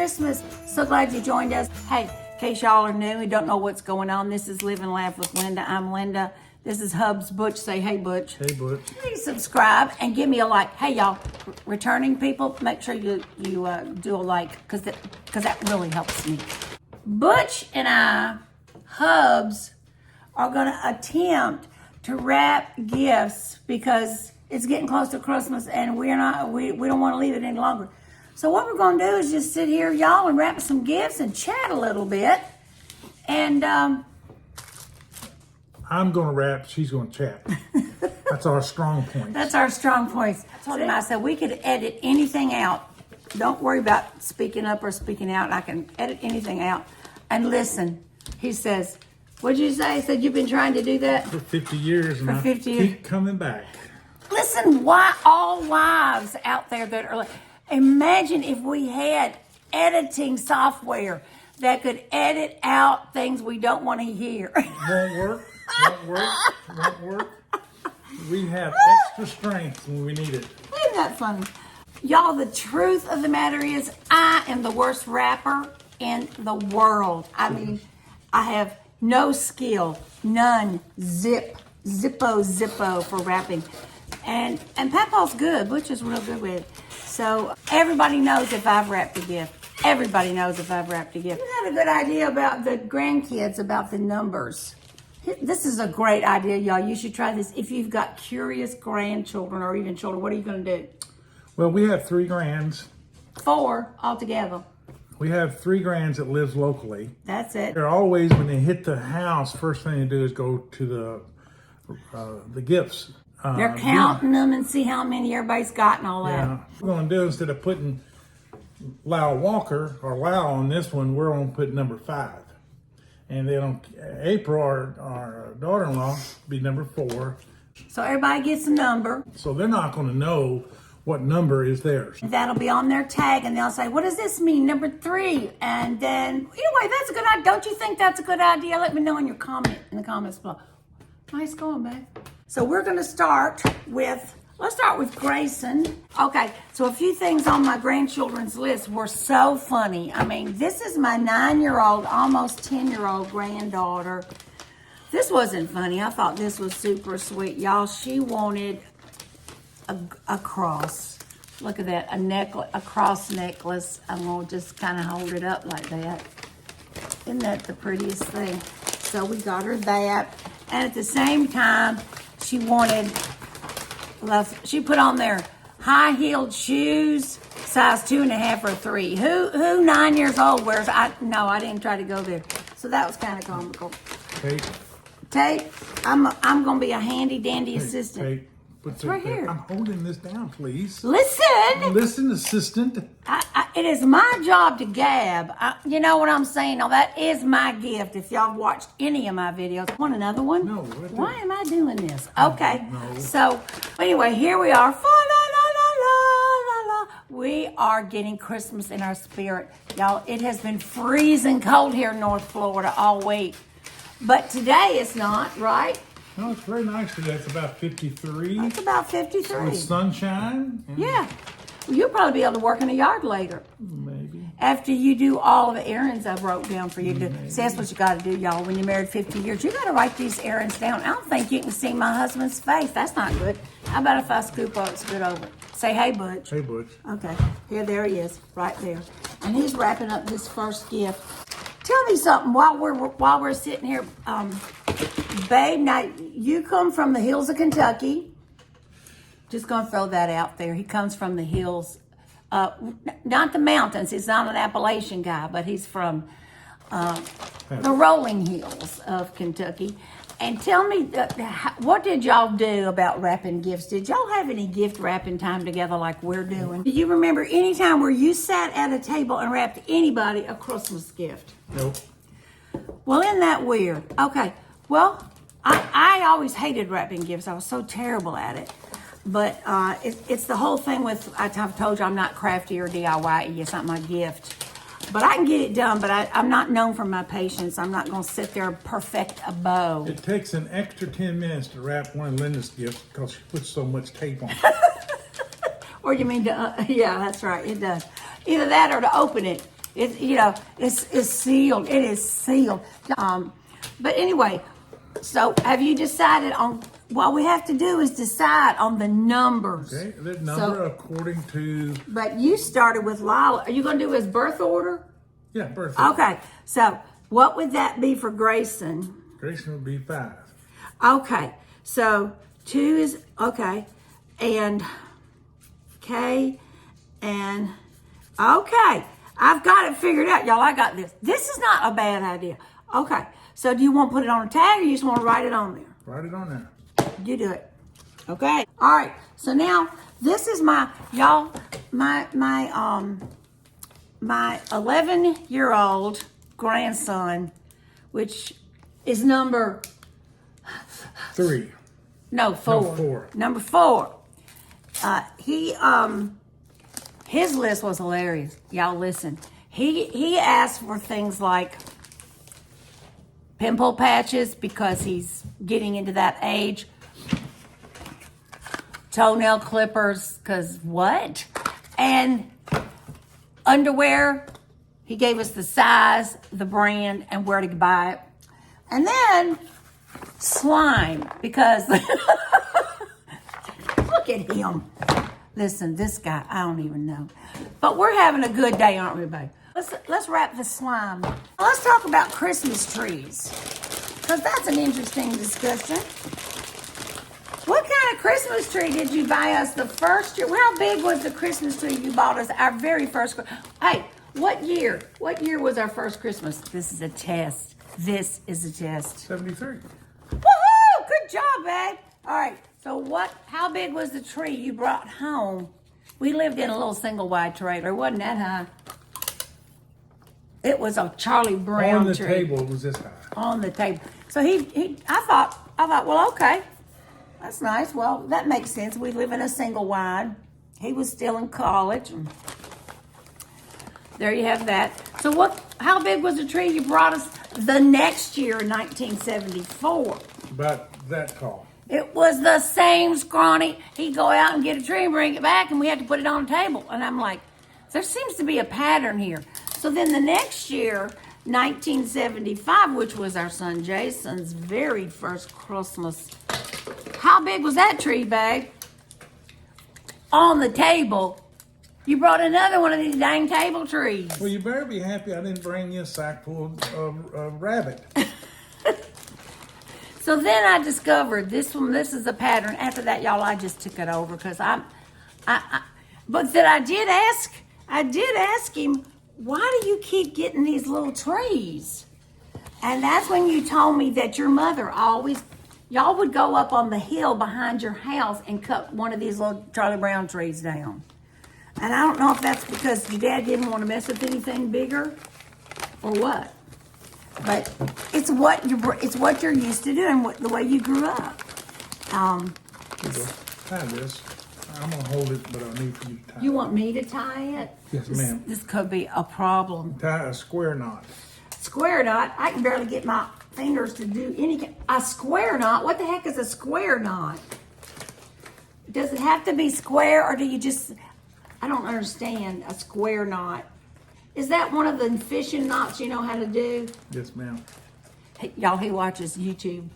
Christmas. So glad you joined us. Hey, in case y'all are new and don't know what's going on, this is Live and Laugh with Linda. I'm Linda. This is Hub's Butch. Say, hey, Butch. Hey, Butch. Please subscribe and give me a like. Hey, y'all, returning people, make sure you do a like because that really helps me. Butch and I, Hubs, are going to attempt to wrap gifts because it's getting close to Christmas and we don't want to leave it any longer. So what we're going to do is just sit here, y'all, and wrap some gifts and chat a little bit. And I'm going to rap, she's going to chat. That's our strong point. That's our strong points. I told him, I said, we could edit anything out. Don't worry about speaking up or speaking out. I can edit anything out. And listen, he says, what'd you say? He said, you've been trying to do that? For 50 years. For and 50 I years. keep coming back. Listen, why all wives out there that are like, imagine if we had editing software that could edit out things we don't want to hear. Won't work. Won't work. Won't work. We have extra strength when we need it. Isn't that funny? Y'all, the truth of the matter is I am the worst rapper in the world. I mean, I have no skill, none, zippo for rapping. And Papa's good. Butch is real good with it. So everybody knows if I've wrapped a gift. Everybody knows if I've wrapped a gift. You had a good idea about the grandkids, about the numbers. This is a great idea, y'all. You should try this. If you've got curious grandchildren or even children, what are you going to do? Well, we have 3 grands. 4 altogether. We have 3 grands that lives locally. That's it. They're always, when they hit the house, first thing they do is go to the gifts. They're counting them and see how many everybody's got and all that. Yeah. What we're going to do, instead of putting Lau Walker or Lau on this one, we're going to put number 5. And then on April, our daughter-in-law, be number 4. So everybody gets a number. So they're not going to know what number is theirs. That'll be on their tag, and they'll say, what does this mean, number 3? And then, anyway, that's a good idea. Don't you think that's a good idea? Let me know in the comments below. Nice going, babe. So we're going to start with, let's start with Grayson. Okay, so a few things on my grandchildren's list were so funny. I mean, this is my 9-year-old, almost 10-year-old granddaughter. This wasn't funny. I thought this was super sweet. Y'all, she wanted a cross. Look at that, a cross necklace. I'm going to just kind of hold it up like that. Isn't that the prettiest thing? So we got her that. And at the same time, she put on there high-heeled shoes, size 2.5 or 3. Who 9 years old wears? No, I didn't try to go there. So that was kind of comical. Tape. I'm gonna be a handy dandy assistant. Tape. It's right here. I'm holding this down, please. Listen, assistant. It is my job to gab. You know what I'm saying? Now that is my gift. If y'all have watched any of my videos, want another one? No. Why am I doing this? Okay. No. So anyway, here we are. We are getting Christmas in our spirit, y'all. It has been freezing cold here in North Florida all week, but today it's not, right? No, it's very nice today. It's about 53. It's about 53. With sunshine. Yeah. Well, you'll probably be able to work in a yard later. Maybe. After you do all of the errands I wrote down for you to do. See, that's what you got to do, y'all. When you're married 50 years, you got to write these errands down. I don't think you can see my husband's face. That's not good. How about if I scoop up, scoot over? Say, hey, Butch. Hey, Butch. Okay. There he is, right there. And he's wrapping up this first gift. Tell me something while we're sitting here, babe. Now you come from the hills of Kentucky. Just gonna throw that out there. He comes from the hills, not the mountains. He's not an Appalachian guy, but he's from the rolling hills of Kentucky. And tell me, what did y'all do about wrapping gifts? Did y'all have any gift wrapping time together like we're doing? Do you remember any time where you sat at a table and wrapped anybody a Christmas gift? Nope. Well, isn't that weird? Okay, well, I always hated wrapping gifts. I was so terrible at it. But it's the whole thing with, I've told you I'm not crafty or DIY. It's not my gift. But I can get it done, but I'm not known for my patience. I'm not going to sit there and perfect a bow. It takes an extra 10 minutes to wrap one of Linda's gifts because she puts so much tape on it. Or you mean to, yeah, that's right, it does. Either that or to open it. it's sealed. It is sealed. But anyway, so have you decided on what we have to do is decide on the numbers. Okay, the number according to. But you started with Lila. Are you going to do his birth order? Yeah, birth. Okay, so what would that be for Grayson? Grayson would be 5. Okay, so 2 is, okay, and K, and, okay, I've got it figured out, y'all. I got this. This is not a bad idea. Okay, so do you want to put it on a tag or you just want to write it on there? Write it on there. You do it. Okay. All right. So now this is my 11-year-old grandson, which is number 3. no 4. No, 4. Number 4. His list was hilarious. Y'all listen. He asked for things like pimple patches because he's getting into that age. Toenail clippers, because what? And underwear. He gave us the size, the brand, and where to buy it. And then slime, because look at him. Listen, this guy, I don't even know. But we're having a good day, aren't we, babe? Let's wrap the slime. Let's talk about Christmas trees, because that's an interesting discussion. What kind of Christmas tree did you buy us the first year? How big was the Christmas tree you bought us our very first? Hey, what year? What year was our first Christmas? This is a test. This is a test. 73. Woohoo! Good job, babe. All right. So how big was the tree you brought home? We lived in a little single wide trailer. It wasn't that high. It was a Charlie Brown On the tree. table, it was this high. On the table. So I thought, well, okay. That's nice. Well, that makes sense. We live in a single wide. He was still in college. And there you have that. So how big was the tree you brought us the next year in 1974? About that tall. It was the same scrawny. He'd go out and get a tree and bring it back, and we had to put it on a table. And I'm like, there seems to be a pattern here. So then the next year, 1975, which was our son Jason's very first Christmas. How big was that tree, babe? On the table. You brought another one of these dang table trees. Well, you better be happy I didn't bring you a sack full of rabbit. So then I discovered this is a pattern. After that, y'all, I just took it over because but then I did ask him, why do you keep getting these little trees? And that's when you told me that your mother y'all would go up on the hill behind your house and cut one of these little Charlie Brown trees down. And I don't know if that's because your dad didn't want to mess with anything bigger or what. But it's what you're used to doing, the way you grew up. Tie this. I'm gonna hold it, but I need for you to tie. You want me to tie it? Yes, ma'am. This could be a problem. Tie a square knot. Square knot? I can barely get my fingers to do a square knot. What the heck is a square knot? Does it have to be square, or do you just? I don't understand a square knot. Is that one of the fishing knots you know how to do? Yes, ma'am. Hey, y'all, he watches YouTube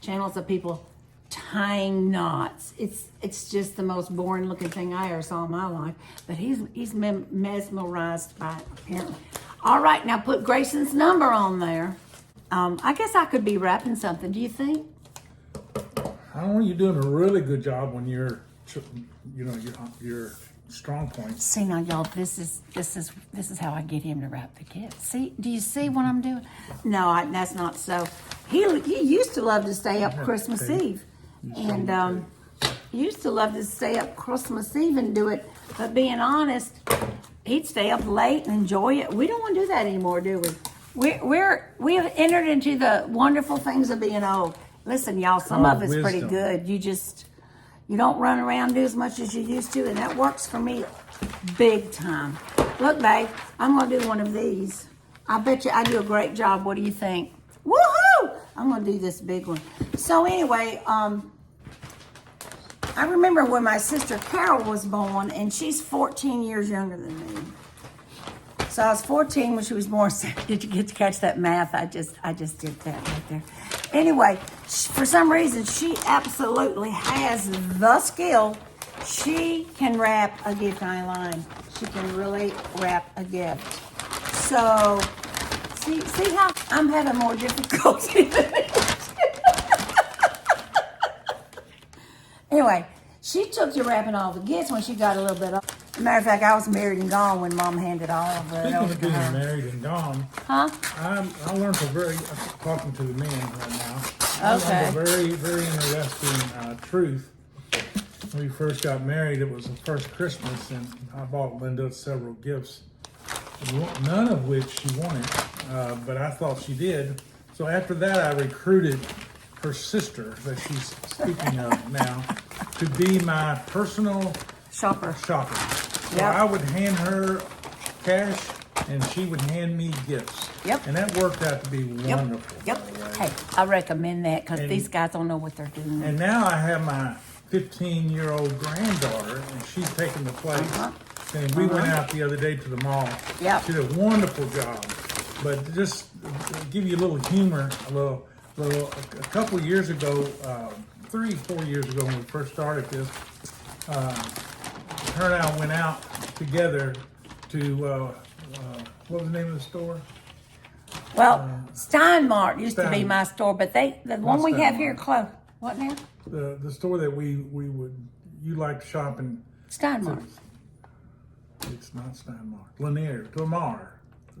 channels of people tying knots. It's just the most boring looking thing I ever saw in my life. But he's mesmerized by it, apparently. All right, now put Grayson's number on there. I guess I could be wrapping something. Do you think? I don't know. You're doing a really good job when your strong points. See now, y'all, this is how I get him to wrap the gift. See, do you see what I'm doing? No, that's not so. He used to love to stay up Christmas Eve, and he used to love to stay up Christmas Eve and do it. But being honest, he'd stay up late and enjoy it. We don't want to do that anymore, do we? We have entered into the wonderful things of being old. Listen, y'all, some of it's pretty good. You don't run around and do as much as you used to, and that works for me big time. Look, babe, I'm going to do one of these. I bet you I do a great job. What do you think? Woohoo! I'm going to do this big one. So anyway, I remember when my sister Carol was born, and she's 14 years younger than me. So I was 14 when she was born. Did you get to catch that math? I just did that right there. Anyway, for some reason, she absolutely has the skill. She can wrap a gift. I ain't lying. She can really wrap a gift. So, see how I'm having more difficulty than it. Anyway, she took to wrapping all the gifts when she got a little bit older. Matter of fact, I was married and gone when Mom handed all of it Speaking over of to being her. married and gone, Huh? I learned talking to the men right now. I Okay. learned a very, very interesting truth. When we first got married, it was the first Christmas, and I bought Linda several gifts, none of which she wanted, but I thought she did. So after that, I recruited her sister, that she's speaking of now, to be my personal Shopper. So Yep. I would hand her cash, and she would hand me gifts. Yep. And that worked out to be wonderful. Yep. Hey, I recommend that because And- these guys don't know what they're doing. And now I have my 15-year-old granddaughter, and she's taking the place. And we went out the other day to the mall. Yep. She did a wonderful job. But just to give you a little humor, a couple of years ago, 3-4 years ago when we first started this, her and I went out together to, what was the name of the store? Well, Steinmart used to be Stein- my store, but the one we have here close. What now? The store that you like to shop in. Steinmart. It's not Steinmart. Lanier, Lamar.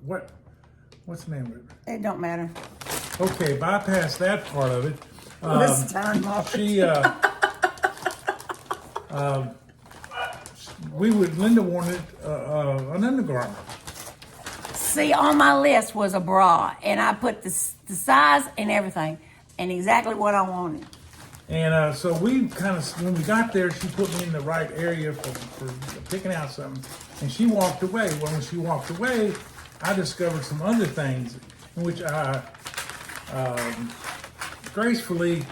What's the name of it? It don't matter. Okay, bypass that part of it. This Steinmart. Linda wanted an undergarment. See, on my list was a bra, and I put the size and everything, and exactly what I wanted. And so we kind of, when we got there, she put me in the right area for picking out something. And she walked away. Well, when she walked away, I discovered some other things in which I gracefully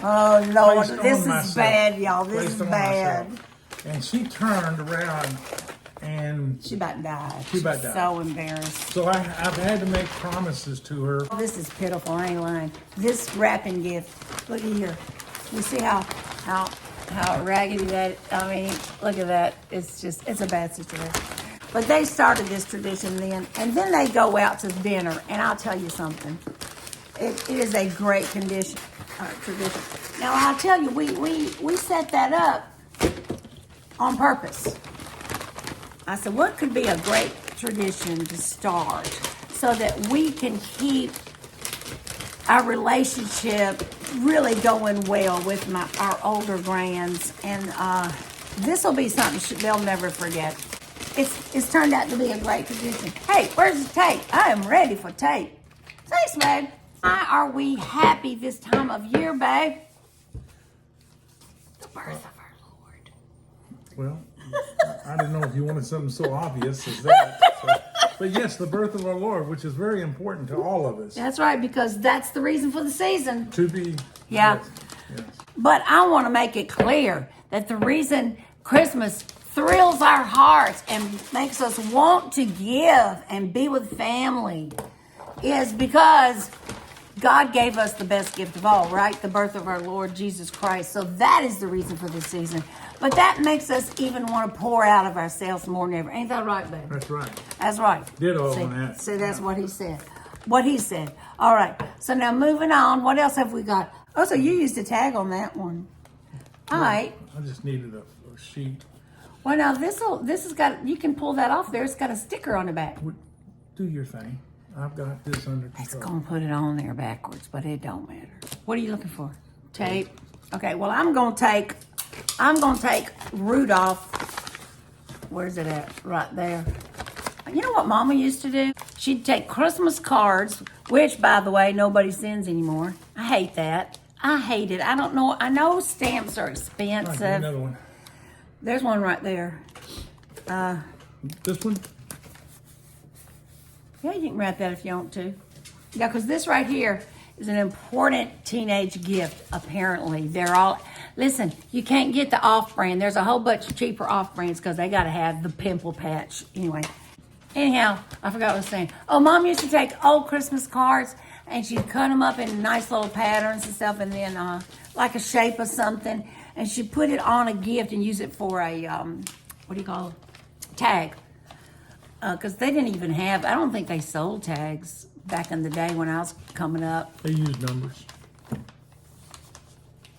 Oh, Lord, placed this on is myself. bad, y'all. This Placed is on bad. myself. And she turned around, and She about died. She about She's died. so embarrassed. so I've had to make promises to her. This is pitiful. I ain't lying. This wrapping gift. Look at here. You see how raggedy that? I mean, look at that. It's a bad situation. But they started this tradition then, and then they go out to dinner. And I'll tell you something. It is a great tradition. Now I'll tell you, we set that up on purpose. I said, what could be a great tradition to start so that we can keep our relationship really going well with our older grands, and this will be something they'll never forget. It's turned out to be a great tradition. Hey, where's the tape? I am ready for tape. Thanks, babe. Why are we happy this time of year, babe? The birth of our Lord. Well, I didn't know if you wanted something so obvious as that. But yes, the birth of our Lord, which is very important to all of us. That's right, because that's the reason for the season. To be. Yeah. Yes. But I want to make it clear that the reason Christmas thrills our hearts and makes us want to give and be with family is because God gave us the best gift of all, right? The birth of our Lord Jesus Christ. So that is the reason for this season. But that makes us even want to pour out of ourselves more than ever. Ain't that right, baby? That's right. That's right. Ditto See, on that. See, that's what he said. What he said. All right. So now moving on. What else have we got? Oh, so you used a tag on that one. All right. I just needed a sheet. Well, now this has got, you can pull that off there. It's got a sticker on the back. Do your thing. I've got this under It's control. going to put it on there backwards, but it don't matter. What are you looking for? Tape. Okay, well, I'm going to take Rudolph. Where's it at? Right there. You know what Mama used to do? She'd take Christmas cards, which, by the way, nobody sends anymore. I hate that. I hate it. I don't know. I know stamps are All right, expensive. give me another one. There's one right there. This one? Yeah, you can wrap that if you want to. Yeah, because this right here is an important teenage gift, apparently. They're all, listen, you can't get the off-brand. There's a whole bunch of cheaper off-brands because they got to have the pimple patch. Anyway, Anyhow, I forgot what I was saying. Oh, Mom used to take old Christmas cards and she'd cut them up in nice little patterns and stuff, and then like a shape of something, and she'd put it on a gift and use it for a what do you call it? Tag. Because they didn't even have. I don't think they sold tags back in the day when I was coming up. They used numbers.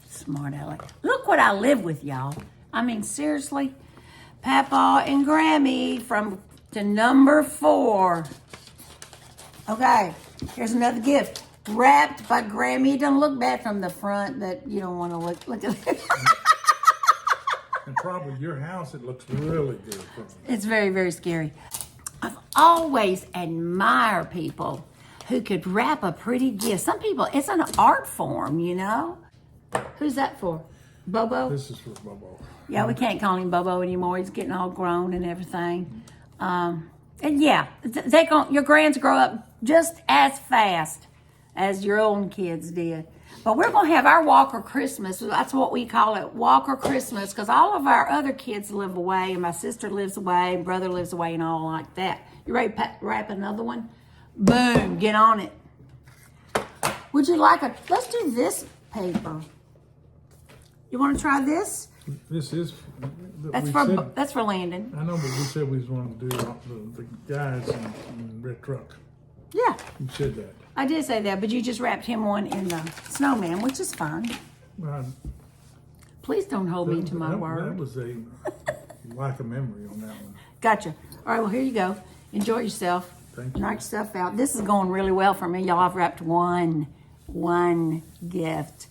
Smart aleck. Look what I live with, y'all. I mean, seriously, Papa and Grammy from to number 4. Okay, here's another gift. Wrapped by Grammy. It doesn't look bad from the front, but you don't want to look at it. And probably your house, it looks really good. It's very, very scary. I've always admired people who could wrap a pretty gift. Some people, it's an art form, you know? Who's that for? Bobo? This is for Bobo. Yeah, we can't call him Bobo anymore. He's getting all grown and everything. And yeah, your grands grow up just as fast as your own kids did. But we're going to have our Walker Christmas. That's what we call it, Walker Christmas, because all of our other kids live away, and my sister lives away, and brother lives away, and all like that. You ready to wrap another one? Boom, get on it. Would you like let's do this paper. You want to try this? This is. That's for Landon. I know, but we said we was going to do the guys in red truck. Yeah. You said that. I did say that, but you just wrapped him one in the snowman, which is fine. Please don't hold me to my word. That was a lack of memory on that one. Gotcha. All right, well, here you go. Enjoy yourself. Thank you. Knock yourself out. This is going really well for me, y'all. I've wrapped one gift.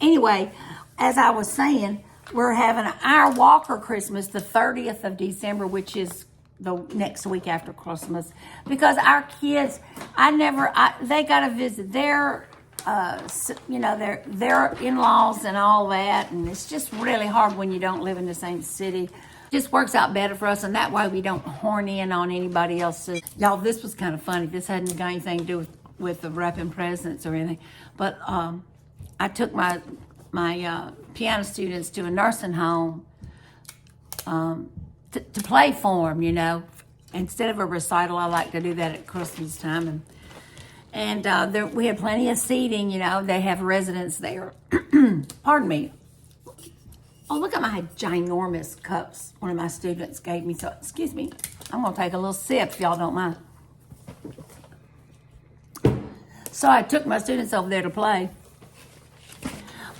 Anyway, as I was saying, we're having our Walker Christmas the 30th of December, which is the next week after Christmas, because our kids, they got to visit their, their in-laws and all that, and it's just really hard when you don't live in the same city. Just works out better for us, and that way we don't horn in on anybody else's. Y'all, this was kind of funny. This hadn't got anything to do with the wrapping presents or anything, but I took my piano students to a nursing home to play for them, you know. Instead of a recital, I like to do that at Christmas time. And we had plenty of seating, you know. They have residents there. Pardon me. Oh, look at my ginormous cups one of my students gave me. So, excuse me. I'm going to take a little sip if y'all don't mind. So I took my students over there to play.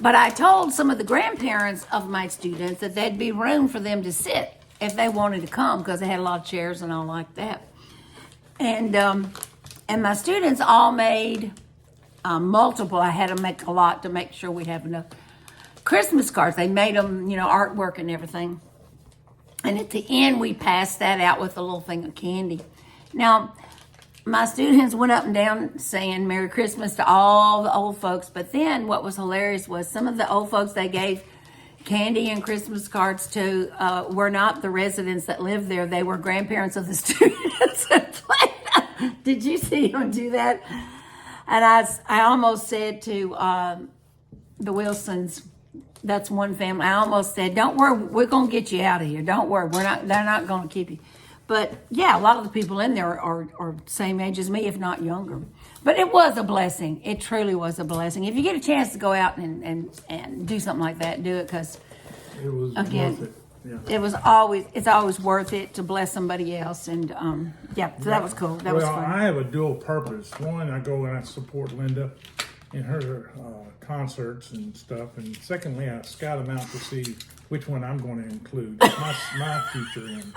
But I told some of the grandparents of my students that there'd be room for them to sit if they wanted to come, because they had a lot of chairs and all like that. And my students all made multiple. I had to make a lot to make sure we'd have enough Christmas cards. They made them, you know, artwork and everything. And at the end, we passed that out with a little thing of candy. Now, my students went up and down saying Merry Christmas to all the old folks. But then what was hilarious was some of the old folks they gave candy and Christmas cards to were not the residents that lived there. They were grandparents of the students. Did you see them do that? And I almost said to the Wilsons, that's one family, I almost said, don't worry, we're going to get you out of here. Don't worry, they're not going to keep you. But yeah, a lot of the people in there are same age as me, if not younger. But it was a blessing. It truly was a blessing. If you get a chance to go out and do something like that, do it, because it was again, worth it. Yeah. It's always worth it to bless somebody else. And so that was cool. That was fun. I have a dual purpose. One, I go and I support Linda in her concerts and stuff. And secondly, I scout them out to see which one I'm going to include my future in.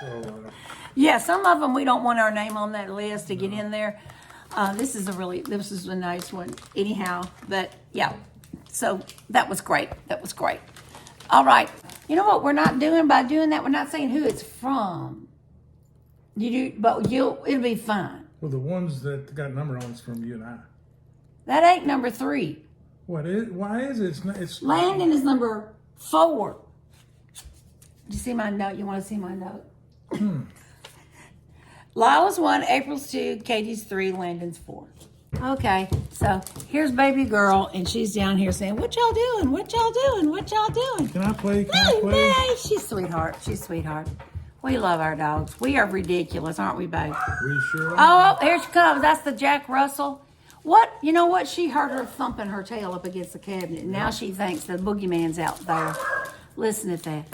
So, yeah, some of them we don't want our name on that list to get in there. This is a nice one. Anyhow, but yeah, so that was great. That was great. All right. You know what we're not doing by doing that? We're not saying who it's from. It'll be fine. Well, the ones that got number on is from you and I. That ain't number 3. Why is it? It's Landon is number 4. Did you see my note? You want to see my note? Lila's 1, April's 2, Katie's 3, Landon's 4. Okay, so here's baby girl, and she's down here saying, "What y'all doing? What y'all doing? What y'all doing?" Can I play? Hey, she's sweetheart. She's sweetheart. We love our dogs. We are ridiculous, aren't we, babe? We sure are. Oh, here she comes. That's the Jack Russell. What? You know what? She heard her thumping her tail up against the cabinet. And now she thinks the boogeyman's out there. Listen at that.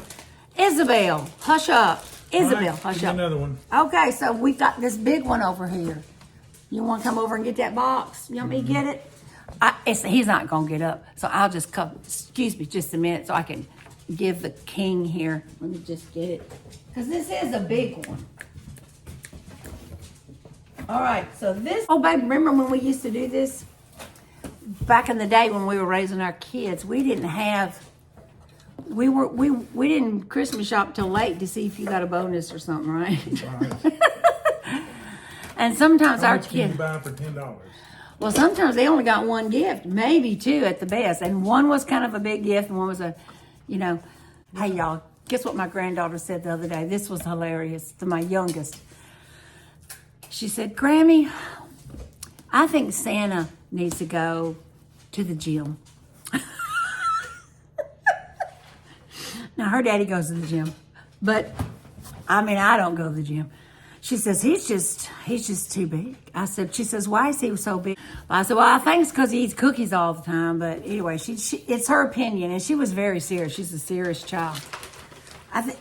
Isabel, hush up. Isabel, Right, hush give me up. another one. Okay, so we got this big one over here. You want to come over and get that box? You want me to get it? He's not going to get up. So I'll just come. Excuse me just a minute so I can give the king here. Let me just get it. Because this is a big one. All right, so this. Oh, babe, remember when we used to do this? Back in the day when we were raising our kids, we didn't have. We didn't Christmas shop till late to see if you got a bonus or something, right? Right. And sometimes How our much can you kids. buy for $10? Well, sometimes they only got one gift, maybe two at the best. And one was kind of a big gift, and one was hey, y'all, guess what my granddaughter said the other day? This was hilarious to my youngest. She said, Grammy, I think Santa needs to go to the gym. Now, her daddy goes to the gym, but I don't go to the gym. She says, he's just too big. She says, why is he so big? I said, well, I think it's because he eats cookies all the time. But anyway, it's her opinion. And she was very serious. She's a serious child.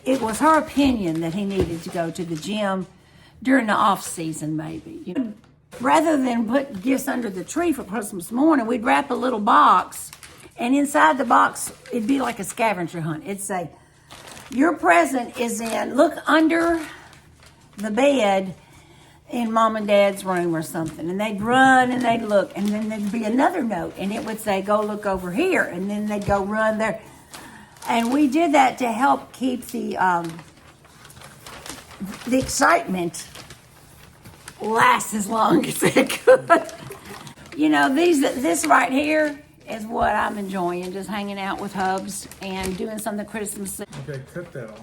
It was her opinion that he needed to go to the gym during the off season, maybe. Rather than put gifts under the tree for Christmas morning, we'd wrap a little box. And inside the box, it'd be like a scavenger hunt. It'd say, your present is look under the bed in mom and dad's room or something. And they'd run and they'd look. And then there'd be another note. And it would say, go look over here. And then they'd go run there. And we did that to help keep the excitement last as long as it could. This right here is what I'm enjoying, just hanging out with Hubs and doing something Christmas. Okay, cut that off.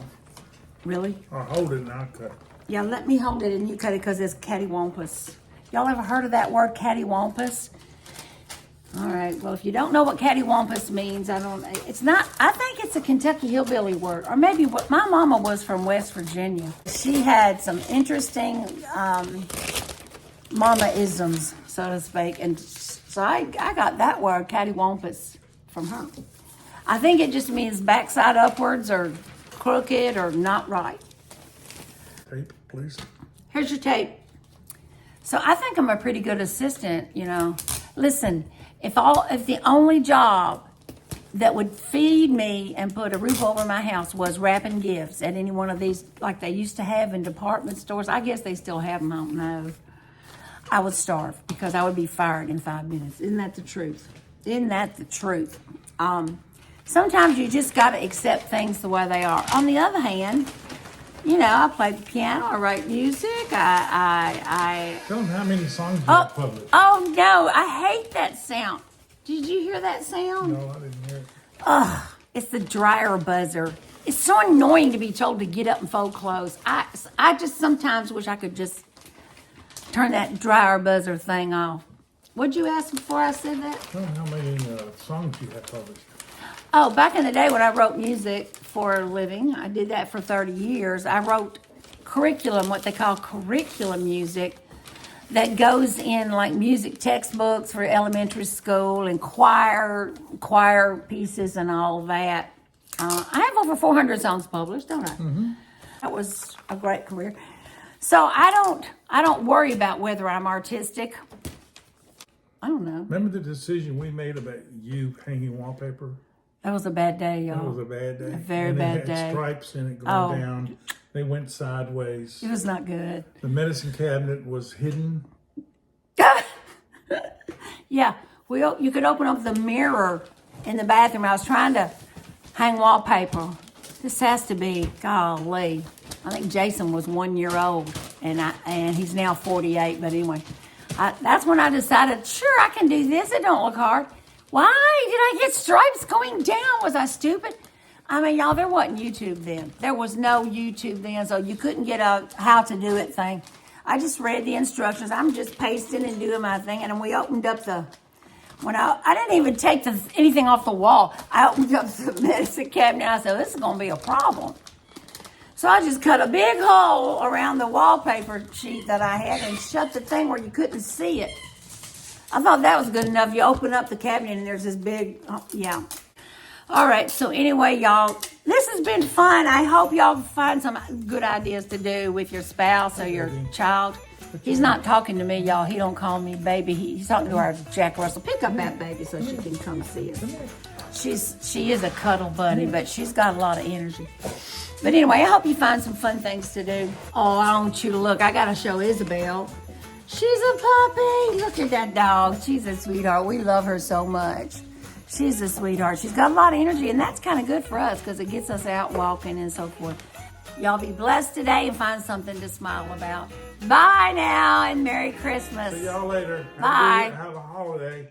Really? Or hold it and I'll cut it. Yeah, let me hold it and you cut it because it's cattywampus. Y'all ever heard of that word, cattywampus? All right, well, if you don't know what cattywampus means, I think it's a Kentucky hillbilly word. Or maybe what my mama was from West Virginia. She had some interesting mama-isms, so to speak. And so I got that word, cattywampus, from her. I think it just means backside upwards or crooked or not right. Tape, please. Here's your tape. So I think I'm a pretty good assistant, Listen, if the only job that would feed me and put a roof over my house was wrapping gifts at any one of these, like they used to have in department stores, I guess they still have them, I don't know. I would starve because I would be fired in 5 minutes. Isn't that the truth? Isn't that the truth? Sometimes you just got to accept things the way they are. On the other hand, I play the piano, I write music, Tell them how many songs you have published. Oh, no, I hate that sound. Did you hear that sound? No, I didn't hear it. Ugh, it's the dryer buzzer. It's so annoying to be told to get up and fold clothes. I just sometimes wish I could just turn that dryer buzzer thing off. What'd you ask before I said that? Tell them how many songs you have published. Oh, back in the day when I wrote music for a living, I did that for 30 years. I wrote curriculum, what they call curriculum music, that goes in like music textbooks for elementary school and choir pieces and all of that. I have over 400 songs published, don't I? Mm-hmm. That was a great career. So I don't worry about whether I'm artistic. I don't know. Remember the decision we made about you hanging wallpaper? That was a bad day, y'all. That was a bad day. A very and bad it had day. Stripes in it going Oh. down. They went sideways. It was not good. The medicine cabinet was hidden. Yeah, you could open up the mirror in the bathroom. I was trying to hang wallpaper. This has to be, golly. I think Jason was 1 year old, and he's now 48. But anyway, that's when I decided, sure, I can do this. It don't look hard. Why did I get stripes going down? Was I stupid? Y'all, there wasn't YouTube then. There was no YouTube then, so you couldn't get a how to do it thing. I just read the instructions. I'm just pasting and doing my thing, and then we opened up I didn't even take anything off the wall. I opened up the medicine cabinet, and I said, this is going to be a problem. So I just cut a big hole around the wallpaper sheet that I had and shut the thing where you couldn't see it. I thought that was good enough. You open up the cabinet and there's this big, yeah. All right, so anyway, y'all, this has been fun. I hope y'all find some good ideas to do with your spouse or your child. He's not talking to me, y'all. He don't call me baby. He's talking to our Jack Russell. Pick up that baby so she can come see us. She is a cuddle bunny, but she's got a lot of energy. But anyway, I hope you find some fun things to do. Oh, I want you to look. I got to show Isabel. She's a puppy. Look at that dog. She's a sweetheart. We love her so much. She's a sweetheart. She's got a lot of energy, and that's kind of good for us because it gets us out walking and so forth. Y'all be blessed today and find something to smile about. Bye now, and Merry Christmas. See y'all later. Bye. Have a holiday.